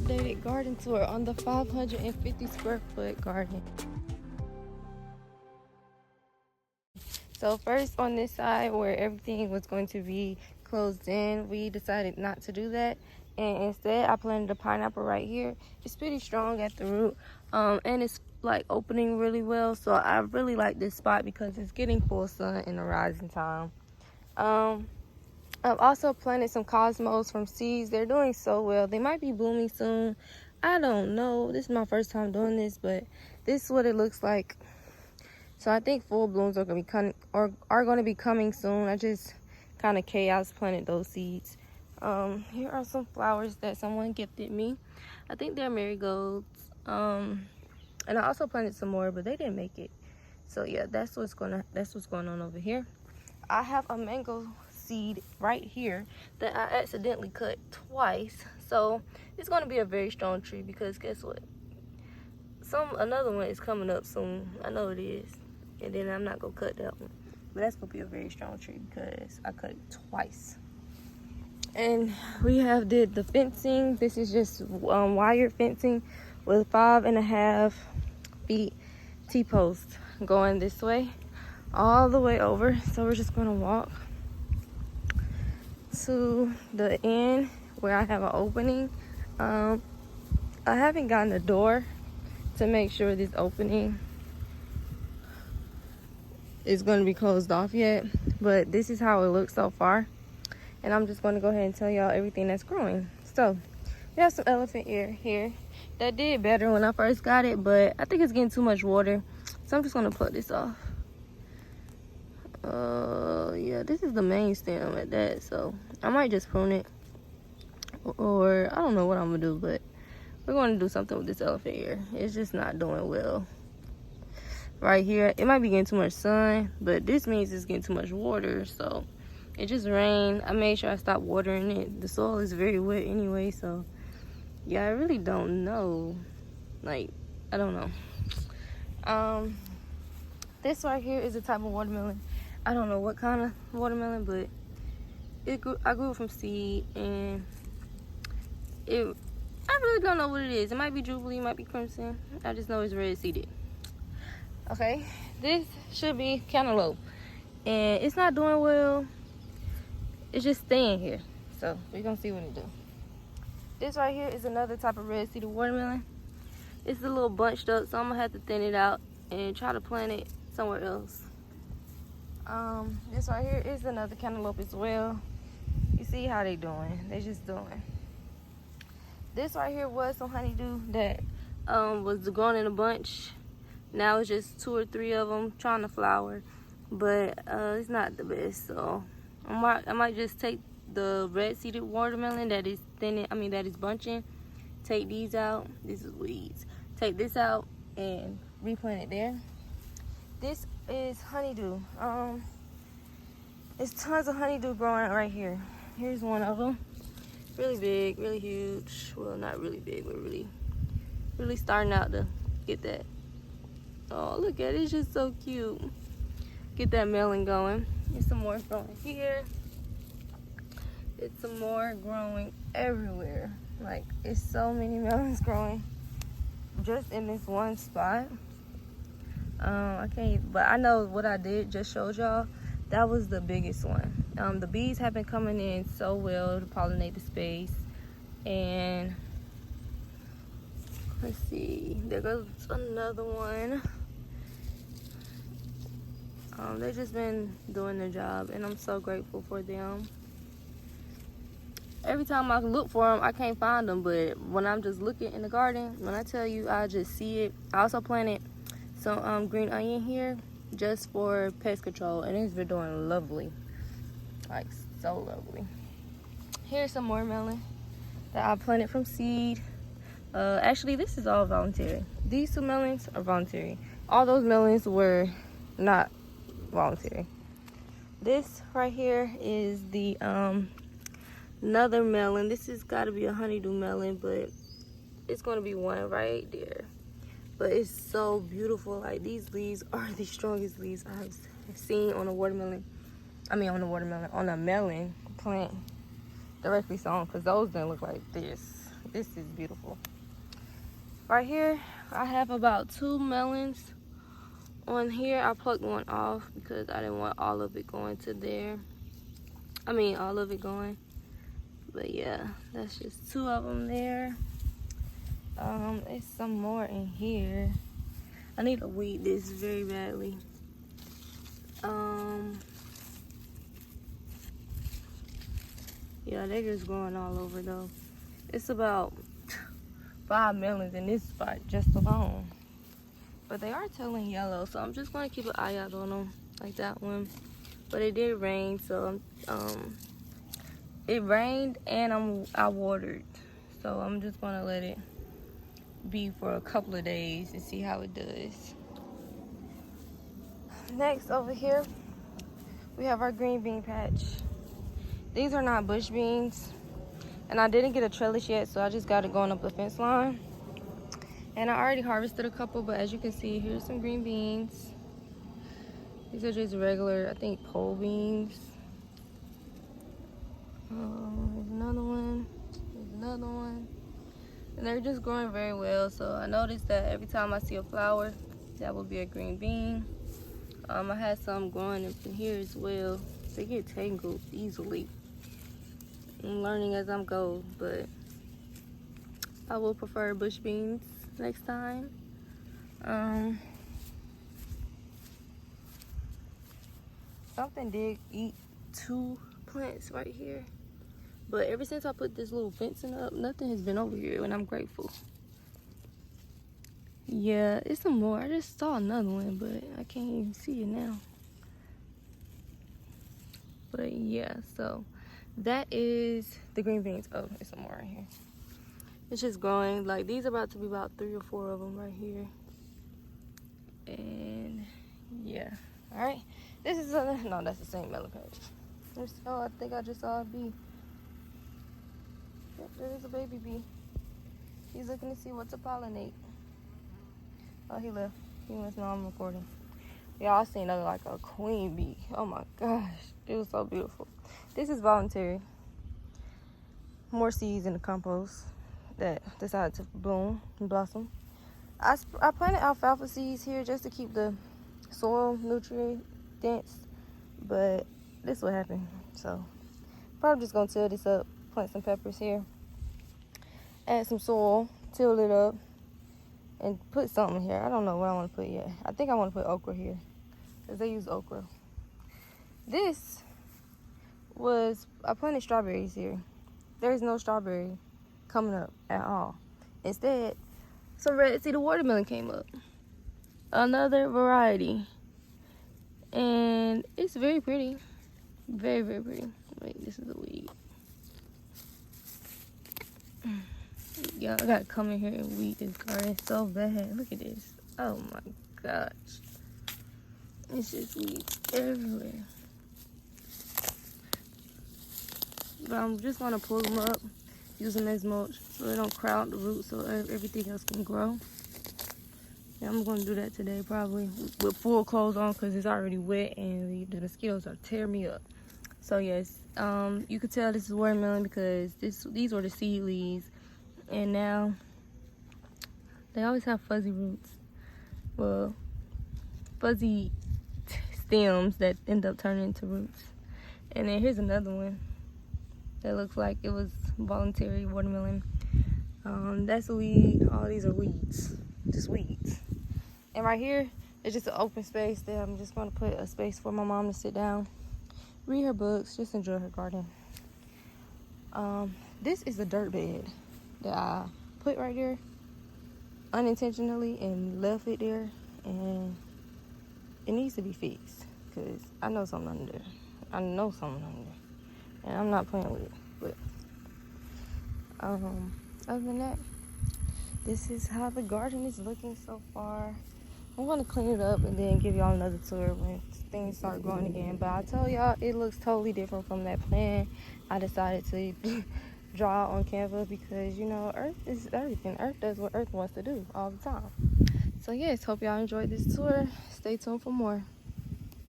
updated garden tour on the 550 square foot garden. So first on this side where everything was going to be closed in, we decided not to do that. And instead I planted a pineapple right here. It's pretty strong at the root, and it's like opening really well. So I really like this spot because it's getting full sun in the rising time. I've also planted some cosmos from seeds. They're doing so well. They might be blooming soon. I don't know. This is my first time doing this, but this is what it looks like. So I think full blooms are going to be coming soon. I just kind of chaos planted those seeds. Here are some flowers that someone gifted me. I think they're marigolds. And I also planted some more, but they didn't make it. So yeah, that's what's going on over here. I have a mango seed right here that I accidentally cut twice. So it's going to be a very strong tree because guess what? Another one is coming up soon. I know it is. And then I'm not gonna cut that one, but that's gonna be a very strong tree because I cut it twice. And we did the fencing. This is just wire fencing with 5.5 feet T-post going this way all the way over. So we're just gonna walk to the end where I have an opening. I haven't gotten a door to make sure this opening is going to be closed off yet, but this is how it looks so far. And I'm just going to go ahead and tell y'all everything that's growing. So we have some elephant ear here that did better when I first got it, but I think it's getting too much water, so I'm just going to pluck this off. Yeah, this is the main stem at that, so I might just prune it, or I don't know what I'm gonna do, but we're going to do something with this elephant ear. It's just not doing well right here. It might be getting too much sun, but this means it's getting too much water. So it just rained. I made sure I stopped watering it. The soil is very wet anyway, so yeah, I really don't know. Like, I don't know. This right here is a type of watermelon. I don't know what kind of watermelon, but I grew it from seed, and I really don't know what it is. It might be Jubilee, it might be Crimson. I just know it's red seeded. Okay, this should be cantaloupe, and it's not doing well. It's just staying here, so we're gonna see what it do. This right here is another type of red seeded watermelon. It's a little bunched up, so I'm gonna have to thin it out and try to plant it somewhere else. This right here is another cantaloupe as well. You see how they doing? They just doing. This right here was some honeydew that was growing in a bunch. Now it's just 2 or 3 of them trying to flower, but it's not the best. So I might just take the red seeded watermelon that is that is bunching. Take these out. This is weeds. Take this out and replant it there. This is honeydew. There's tons of honeydew growing right here. Here's one of them. Really big, really huge. Well, not really big, but really starting out to get that. Oh, look at it, it's just so cute. Get that melon going. There's some more growing here. It's some more growing everywhere. Like, it's so many melons growing just in this one spot. But I know what I did just showed y'all. That was the biggest one. The bees have been coming in so well to pollinate the space. And let's see, there goes another one. They've just been doing their job, and I'm so grateful for them. Every time I look for them, I can't find them, but when I'm just looking in the garden, when I tell you, I just see it. I also planted some green onion here just for pest control, and it's been doing lovely, like so lovely. Here's some more melon that I planted from seed. Actually, this is all voluntary. These 2 melons are voluntary. All those melons were not voluntary. This right here is the another melon. This has got to be a honeydew melon, but it's going to be one right there. But it's so beautiful. Like, these leaves are the strongest leaves I've seen on a watermelon. On a melon plant directly sown, because those didn't look like this. This is beautiful. Right here, I have about 2 melons on here. I plucked one off because I didn't want all of it going to there. I mean, all of it going. But yeah, that's just 2 of them there. There's some more in here. I need to weed this very badly. Yeah, they're just growing all over though. It's about 5 melons in this spot just alone. But they are turning yellow, so I'm just gonna keep an eye out on them, like that one. But it did rain, so it rained and I watered. So I'm just gonna let it be for a couple of days and see how it does. Next over here, we have our green bean patch. These are not bush beans, and I didn't get a trellis yet, so I just got it going up the fence line. And I already harvested a couple, but as you can see, here's some green beans. These are just regular, I think, pole beans. There's another one. There's another one. And they're just growing very well. So I noticed that every time I see a flower, that will be a green bean. I had some growing up in here as well. They get tangled easily. I'm learning as I'm go, but I will prefer bush beans next time. Something did eat 2 plants right here, but ever since I put this little fencing up, nothing has been over here, and I'm grateful. Yeah, it's some more. I just saw another one, but I can't even see it now. But yeah, so that is the green beans. Oh, there's some more right here. It's just growing. Like, these are about to be about 3 or 4 of them right here. And yeah, all right. This is no, that's the same melon patch. Oh, I think I just saw a bee. Yep, there is a baby bee. He's looking to see what to pollinate. Oh, he left. He must know I'm recording. Y'all seen like a queen bee. Oh my gosh, it was so beautiful. This is voluntary. More seeds in the compost that decided to bloom and blossom. I planted alfalfa seeds here just to keep the soil nutrient dense, but this will happen. So probably just gonna till this up, plant some peppers here, add some soil, till it up, and put something here. I don't know what I want to put yet. I think I want to put okra here because they use okra. This was, I planted strawberries here. There's no strawberry coming up at all. Instead, some red cedar watermelon came up. Another variety. And it's very pretty. Very, very pretty. Wait, this is a weed. Y'all, I gotta come in here and weed this garden so bad. Look at this. Oh my gosh. It's just weeds everywhere. But I'm just gonna pull them up, use them as mulch so they don't crowd the roots so everything else can grow. Yeah, I'm gonna do that today probably with full clothes on because it's already wet and the mosquitoes are tearing me up. So yes, you could tell this is watermelon because these were the seed leaves, and now they always have fuzzy roots. Well, fuzzy stems that end up turning into roots. And then here's another one that looks like it was voluntary watermelon. That's a weed. All these are weeds, just weeds. And right here, it's just an open space that I'm just gonna put a space for my mom to sit down, read her books, just enjoy her garden. This is a dirt bed that I put right there unintentionally and left it there, and it needs to be fixed because I know something under there. I know something under there, and I'm not playing with it. But other than that, this is how the garden is looking so far. I'm gonna clean it up and then give y'all another tour when things start growing again. But I tell y'all, it looks totally different from that plan I decided to draw on Canva because, you know, Earth is everything. Earth does what Earth wants to do all the time. So yes, hope y'all enjoyed this tour. Stay tuned for more.